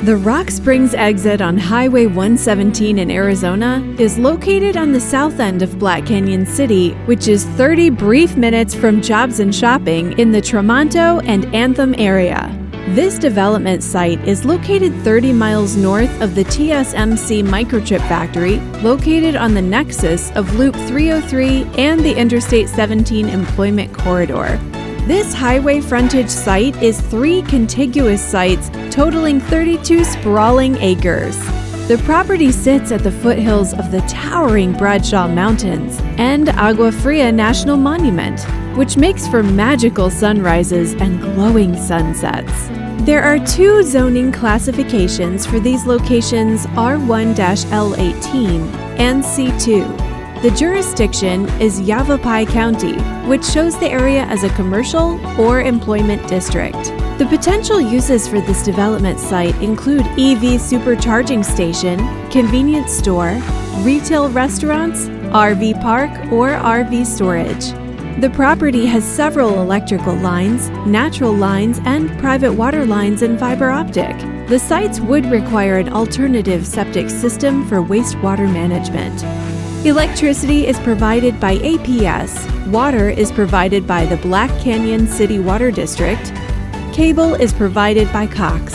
The Rock Springs exit on Highway 117 in Arizona is located on the south end of Black Canyon City, which is 30 brief minutes from jobs and shopping in the Tramonto and Anthem area. This development site is located 30 miles north of the TSMC Microchip Factory, located on the nexus of Loop 303 and the Interstate 17 Employment Corridor. This highway frontage site is 3 contiguous sites totaling 32 sprawling acres. The property sits at the foothills of the towering Bradshaw Mountains and Agua Fria National Monument, which makes for magical sunrises and glowing sunsets. There are 2 zoning classifications for these locations, R1-L18 and C2. The jurisdiction is Yavapai County, which shows the area as a commercial or employment district. The potential uses for this development site include EV supercharging station, convenience store, retail restaurants, RV park, or RV storage. The property has several electrical lines, natural lines, and private water lines and fiber optic. The sites would require an alternative septic system for wastewater management. Electricity is provided by APS, water is provided by the Black Canyon City Water District, cable is provided by Cox.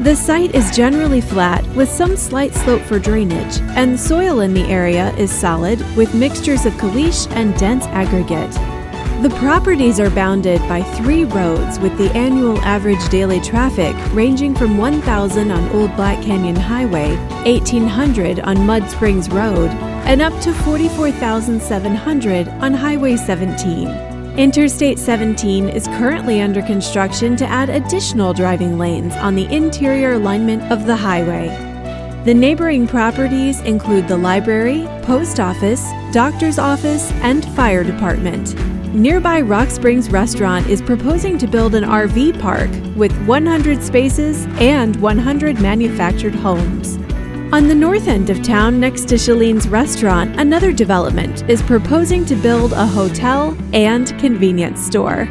The site is generally flat with some slight slope for drainage, and soil in the area is solid with mixtures of caliche and dense aggregate. The properties are bounded by 3 roads with the annual average daily traffic ranging from 1,000 on Old Black Canyon Highway, 1,800 on Mud Springs Road, and up to 44,700 on Highway 17. Interstate 17 is currently under construction to add additional driving lanes on the interior alignment of the highway. The neighboring properties include the library, post office, doctor's office, and fire department. Nearby Rock Springs Restaurant is proposing to build an RV park with 100 spaces and 100 manufactured homes. On the north end of town, next to Shalene's Restaurant, another development is proposing to build a hotel and convenience store.